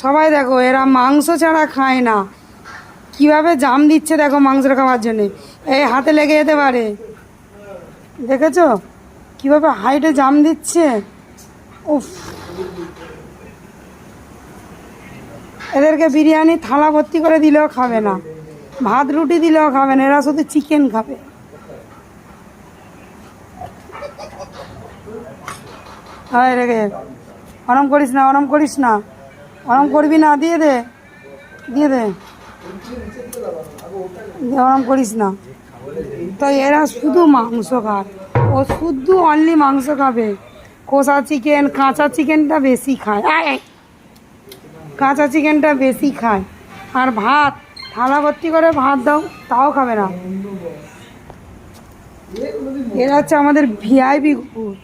সবাই দেখো এরা মাংস ছাড়া খায় না, কিভাবে জাম দিচ্ছে দেখো মাংসটা খাওয়ার জন্যে। এই হাতে লেগে যেতে পারে, দেখেছো কিভাবে হাইটে জাম দিচ্ছে। উফ, এদেরকে বিরিয়ানি থালা ভর্তি করে দিলেও খাবে না, ভাত রুটি দিলেও খাবে না, এরা শুধু চিকেন খাবে। হয় রেগে ওরম করিস না, ওরম করিস না, ওরম করবি না, দিয়ে দে, দিয়ে দে, ওরম করিস না। তো এরা শুধু মাংস খায়, ও শুধু অনলি মাংস খাবে। কষা চিকেন, কাঁচা চিকেনটা বেশি খায়, কাঁচা চিকেনটা বেশি খায়। আর ভাত থালা ভর্তি করে ভাত দাও তাও খাবে না। এরা হচ্ছে আমাদের ভিআইপি কুকুর।